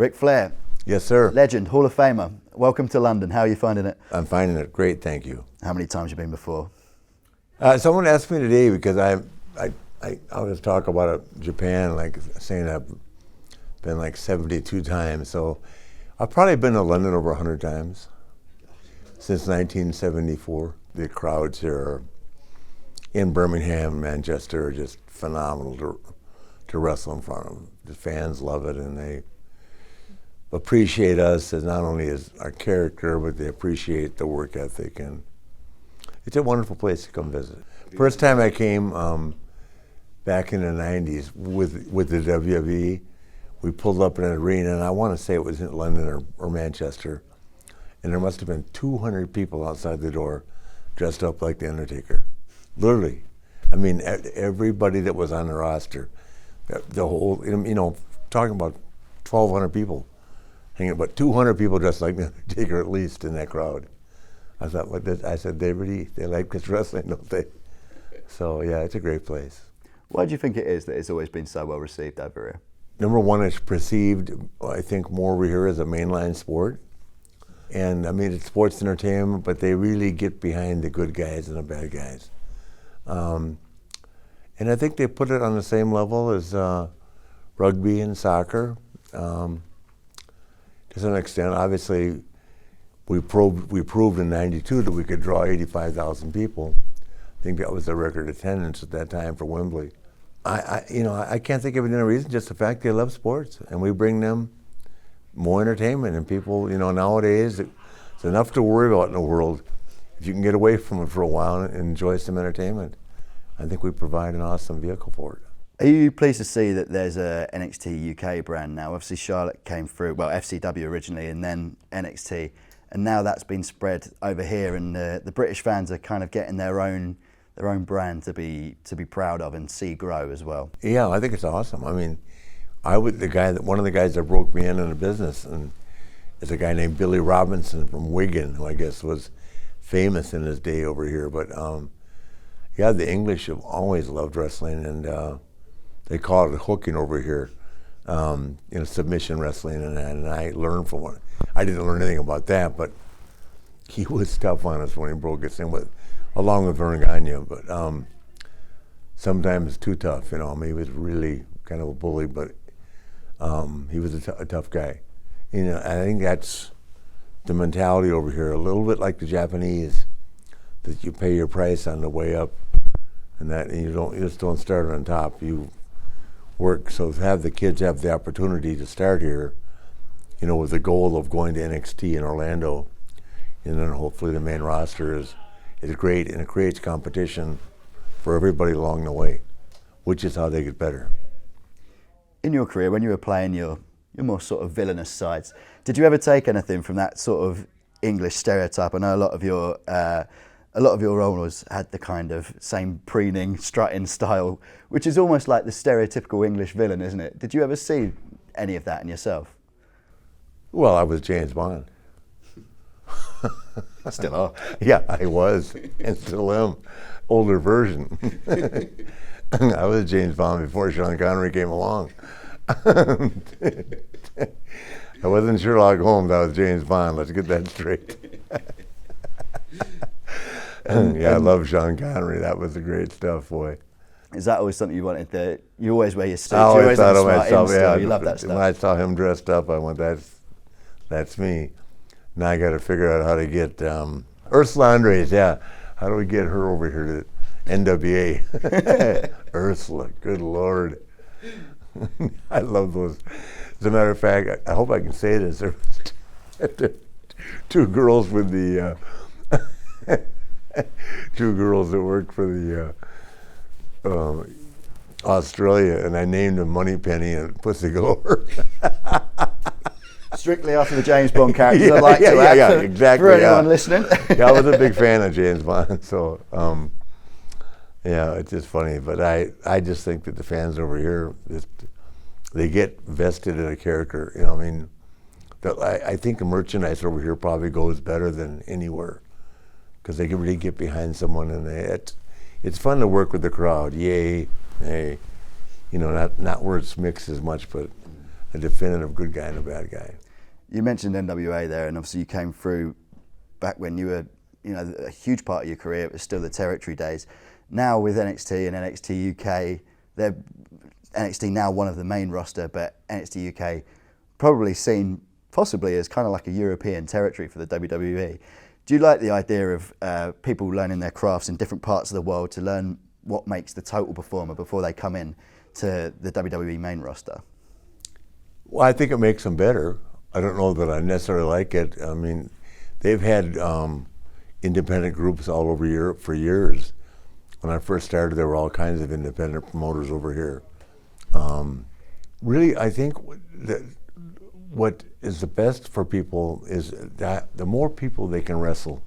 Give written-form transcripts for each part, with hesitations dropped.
Ric Flair, Yes, sir. legend, Hall of Famer. Welcome to London. How are you finding it? I'm finding it great, thank you. How many times have you been before? Someone asked me today because I always talk about Japan, like saying I've been like 72 times. So I've probably been to London over 100 times since 1974. The crowds here in Birmingham, Manchester are just phenomenal to wrestle in front of. The fans love it, and they appreciate us as not only as our character, but they appreciate the work ethic, and it's a wonderful place to come visit. First time I came back in the 90s with the WWE, we pulled up in an arena, and I want to say it was in London or Manchester, and there must have been 200 people outside the door dressed up like The Undertaker. Literally. I mean, everybody that was on the roster, the whole, talking about 1,200 people, hanging about 200 people dressed like The Undertaker at least in that crowd. I thought, I said, they like this wrestling, don't they? So yeah, it's a great place. Why do you think it is that it's always been so well received over here? Number one, it's perceived, I think, more over here as a mainline sport. And I mean, it's sports entertainment, but they really get behind the good guys and the bad guys. And I think they put it on the same level as rugby and soccer. To some extent, obviously, we proved in '92 that we could draw 85,000 people. I think that was the record attendance at that time for Wembley. I can't think of any reason, just the fact they love sports, and we bring them more entertainment. And people, nowadays, it's enough to worry about in the world. If you can get away from it for a while and enjoy some entertainment, I think we provide an awesome vehicle for it. Are you pleased to see that there's a NXT UK brand now? Obviously Charlotte came through, well, FCW originally and then NXT, and now that's been spread over here, and the British fans are kind of getting their own brand to be proud of and see grow as well. Yeah, I think it's awesome. I mean, one of the guys that broke me in the business, and is a guy named Billy Robinson from Wigan, who I guess was famous in his day over here. But yeah, the English have always loved wrestling, and they call it hooking over here, submission wrestling, and I learned from it. I didn't learn anything about that, but he was tough on us when he broke us in along with Vern Gagne, but sometimes too tough. I mean, he was really kind of a bully, but he was a tough guy. I think that's the mentality over here, a little bit like the Japanese, that you pay your price on the way up, and you just don't start on top. You work. So to have the kids have the opportunity to start here, with the goal of going to NXT in Orlando, and then hopefully the main roster is great, and it creates competition for everybody along the way, which is how they get better. In your career, when you were playing your more sort of villainous sides, did you ever take anything from that sort of English stereotype? I know a lot of your roles had the kind of same preening, strutting style, which is almost like the stereotypical English villain, isn't it? Did you ever see any of that in yourself? Well, I was James Bond. Still are. Yeah, I was, and still am. Older version. I was James Bond before Sean Connery came along. I wasn't Sherlock Holmes, I was James Bond. Let's get that straight. Yeah, I love Sean Connery. That was the great stuff, boy. Is that always something you wanted? You always wear your suits. I always thought of myself, yeah. You love that stuff. When I saw him dressed up, I went, that's me. Now I got to figure out how to get Ursula Andres, yeah. How do we get her over here to NWA? Ursula, good Lord. I love those. As a matter of fact, I hope I can say this. There were two girls with the two girls that worked for the Australia, and I named them Moneypenny and Pussy Galore. Strictly after the James Bond characters, I'd like to add. Yeah, exactly. For anyone listening. Yeah, I was a big fan of James Bond, so yeah, it's just funny. But I just think that the fans over here, they get vested in a character. I mean, I think the merchandise over here probably goes better than anywhere, because they can really get behind someone, and it's fun to work with the crowd. Yay, hey, not where it's mixed as much, but a definitive good guy and a bad guy. You mentioned NWA there, and obviously you came through back when you were, a huge part of your career. It was still the territory days. Now with NXT and NXT UK, they're NXT now one of the main roster, but NXT UK probably seen possibly as kind of like a European territory for the WWE. Do you like the idea of people learning their crafts in different parts of the world to learn what makes the total performer before they come in to the WWE main roster? Well, I think it makes them better. I don't know that I necessarily like it. I mean, they've had independent groups all over Europe for years. When I first started, there were all kinds of independent promoters over here. Really, I think that what is the best for people is that the more people they can wrestle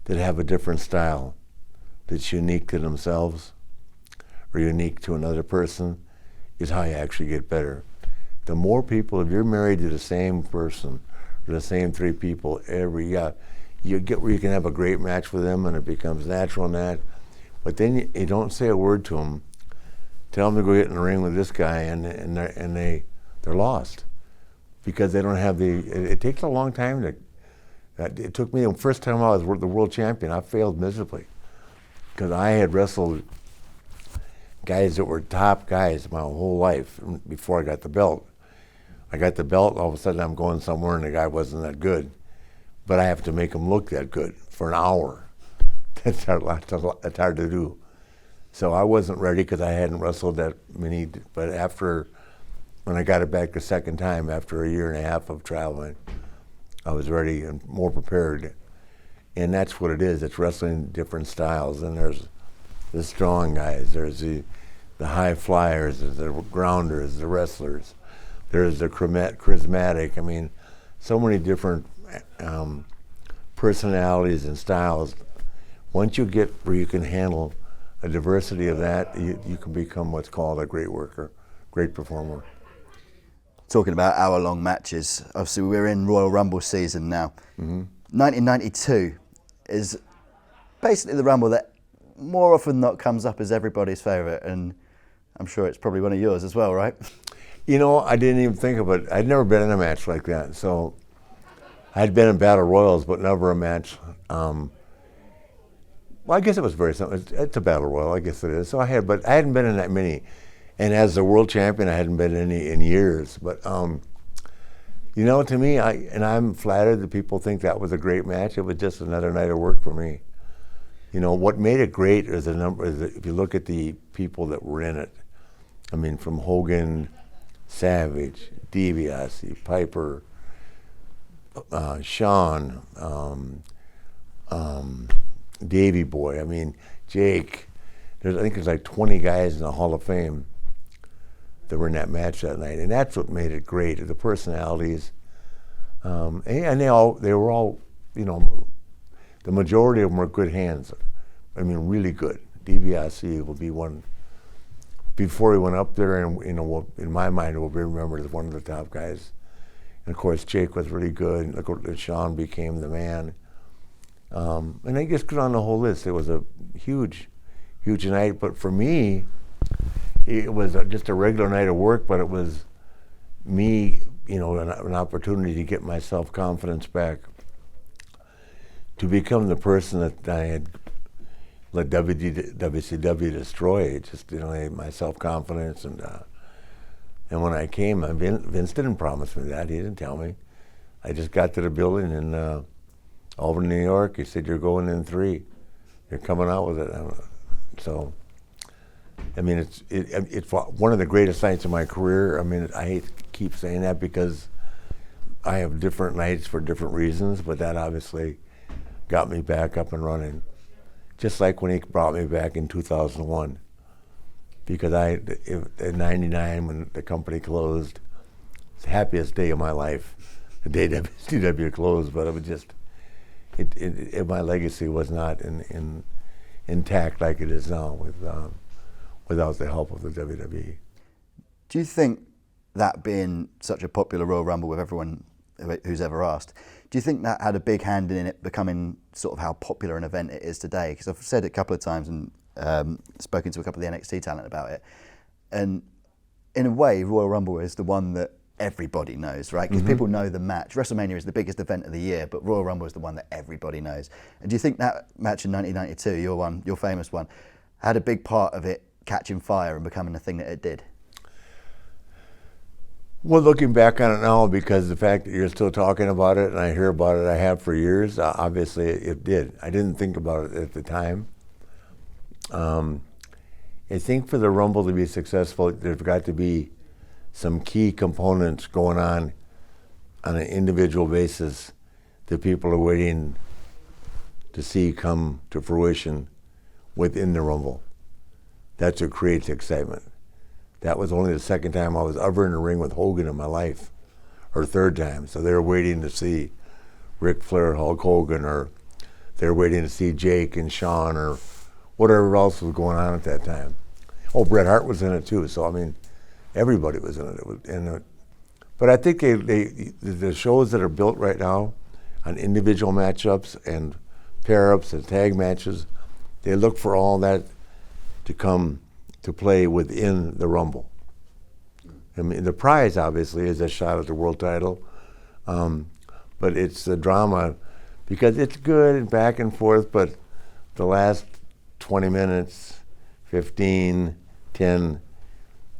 that have a different style that's unique to themselves or unique to another person is how you actually get better. The more people, if you're married to the same person or the same three people you get where you can have a great match with them and it becomes natural and that, but then you don't say a word to them. Tell them to go get in the ring with this guy and they're lost because they don't have it takes a long time it took me, the first time I was the world champion, I failed miserably because I had wrestled guys that were top guys my whole life before I got the belt. I got the belt, all of a sudden I'm going somewhere and the guy wasn't that good, but I have to make him look that good for an hour. That's hard to do. So I wasn't ready because I hadn't wrestled that many, but when I got it back the second time, after a year and a half of traveling, I was ready and more prepared. And that's what it is, it's wrestling different styles. And there's the strong guys, there's the high flyers, there's the grounders, the wrestlers, there's the charismatic. I mean, so many different personalities and styles. Once you get where you can handle a diversity of that, you can become what's called a great worker, great performer. Talking about hour-long matches, obviously we're in Royal Rumble season now. Mm-hmm. 1992 is basically the Rumble that more often than not comes up as everybody's favourite, and I'm sure it's probably one of yours as well, right? I didn't even think of it. I'd never been in a match like that. So I'd been in Battle Royals, but never a match. Well, I guess it was very simple. It's a Battle Royal, I guess it is. So but I hadn't been in that many. And as the world champion, I hadn't been in any in years. But, to me, I'm flattered that people think that was a great match. It was just another night of work for me. What made it great is if you look at the people that were in it. I mean, from Hogan, Savage, DiBiase, Piper, Shawn, Davey Boy, Jake. I think there's like 20 guys in the Hall of Fame that were in that match that night, and that's what made it great. The personalities, and they were all, the majority of them were good hands. Really good. DiBiase will be one. Before he went up there, and in my mind, will be remembered as one of the top guys. And of course, Jake was really good. And Shawn became the man. And I just go on the whole list. It was a huge night. But for me, it was just a regular night of work. But it was me, an opportunity to get my self-confidence back, to become the person that I had let WCW destroy. Just my self-confidence, and when I came, Vince didn't promise me that. He didn't tell me. I just got to the building in Albany, New York. He said, "You're going in 3. You're coming out with it." So, it's one of the greatest nights of my career. I hate to keep saying that because I have different nights for different reasons, but that obviously got me back up and running. Just like when he brought me back in 2001, because in '99 when the company closed, it's the happiest day of my life. The day WCW closed, but it was just, my legacy was not intact like it is now without the help of the WWE. Do you think that being such a popular Royal Rumble with everyone who's ever asked, do you think that had a big hand in it becoming sort of how popular an event it is today? Because I've said it a couple of times and spoken to a couple of the NXT talent about it, and in a way, Royal Rumble is the one that everybody knows, right? Because people know the match. WrestleMania is the biggest event of the year, but Royal Rumble is the one that everybody knows. And do you think that match in 1992, your famous one, had a big part of it catching fire and becoming the thing that it did? Well, looking back on it now, because the fact that you're still talking about it and I hear about it, I have for years, obviously it did. I didn't think about it at the time. I think for the Rumble to be successful, there's got to be some key components going on an individual basis that people are waiting to see come to fruition within the Rumble. That's what creates excitement. That was only the second time I was ever in a ring with Hogan in my life, or third time. So they were waiting to see Ric Flair, Hulk Hogan, or they were waiting to see Jake and Shawn, or whatever else was going on at that time. Oh, Bret Hart was in it too. So I mean, everybody was in it. But I think the shows that are built right now on individual matchups and pair-ups and tag matches, they look for all that to come to play within the Rumble. I mean, the prize obviously is a shot at the world title, but it's the drama because it's good and back and forth, but the last 20 minutes, 15, 10,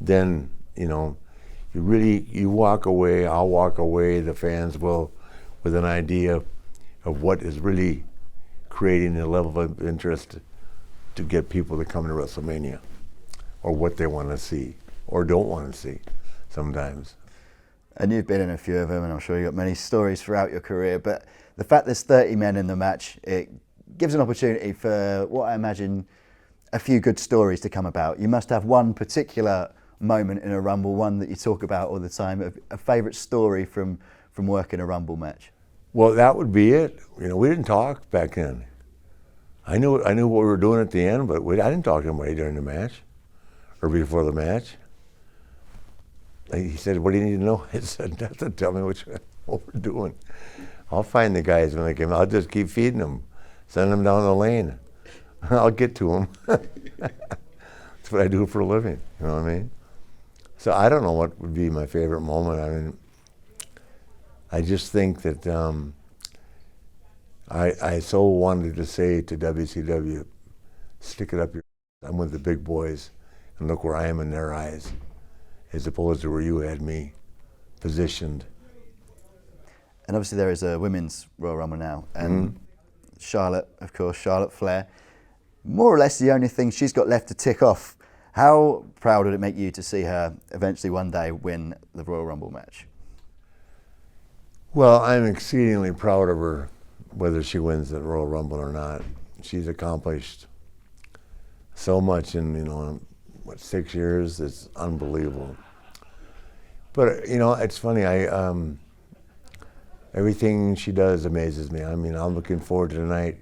then, you walk away, I'll walk away, the fans will, with an idea of what is really creating a level of interest to get people to come to WrestleMania, or what they want to see, or don't want to see sometimes. And you've been in a few of them, and I'm sure you've got many stories throughout your career, but the fact there's 30 men in the match, it gives an opportunity for what I imagine a few good stories to come about. You must have one particular moment in a Rumble, one that you talk about all the time, a favourite story from working a Rumble match. Well, that would be it. We didn't talk back then. I knew what we were doing at the end, but I didn't talk to anybody during the match or before the match. He said, "What do you need to know?" I said, "Nothing. Tell me what we're doing. I'll find the guys when they come. I'll just keep feeding them, send them down the lane. I'll get to them." That's what I do for a living. You know what I mean? So I don't know what would be my favorite moment. I mean, I just think that I so wanted to say to WCW, stick it up your, I'm with the big boys, and look where I am in their eyes, as opposed to where you had me positioned. And obviously there is a women's Royal Rumble now, and Charlotte, of course, Charlotte Flair, more or less the only thing she's got left to tick off. How proud would it make you to see her eventually one day win the Royal Rumble match? Well, I'm exceedingly proud of her, whether she wins the Royal Rumble or not. She's accomplished so much in, 6 years. It's unbelievable. But, it's funny. Everything she does amazes me. I mean, I'm looking forward to tonight.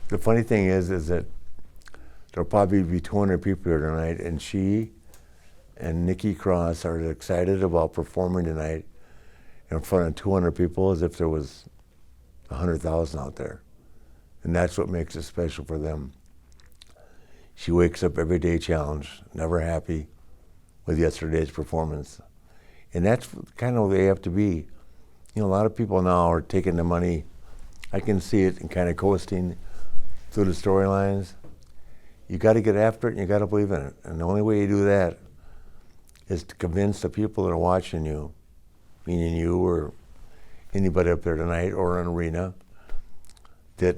The funny thing is that there'll probably be 200 people here tonight, and she and Nikki Cross are as excited about performing tonight in front of 200 people as if there was 100,000 out there. And that's what makes it special for them. She wakes up every day challenged, never happy with yesterday's performance. And that's kind of what they have to be. A lot of people now are taking the money, I can see it, and kind of coasting through the storylines. You got to get after it and you got to believe in it. And the only way you do that is to convince the people that are watching you, meaning you or anybody up there tonight or an arena, that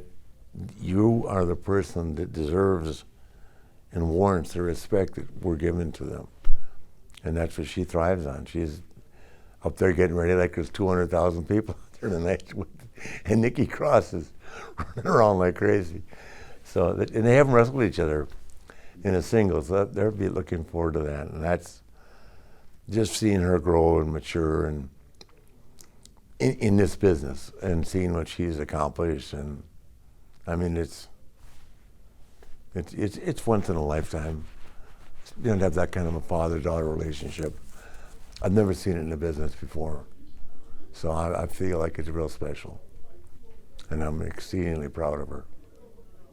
you are the person that deserves and warrants the respect that we're giving to them. And that's what she thrives on. She's up there getting ready like there's 200,000 people there tonight. And Nikki Cross is running around like crazy. So, and they haven't wrestled each other in a singles. So they'll be looking forward to that. And that's just seeing her grow and mature and in this business and seeing what she's accomplished. And I mean, it's once in a lifetime. You don't have that kind of a father-daughter relationship. I've never seen it in the business before. So I feel like it's real special. And I'm exceedingly proud of her.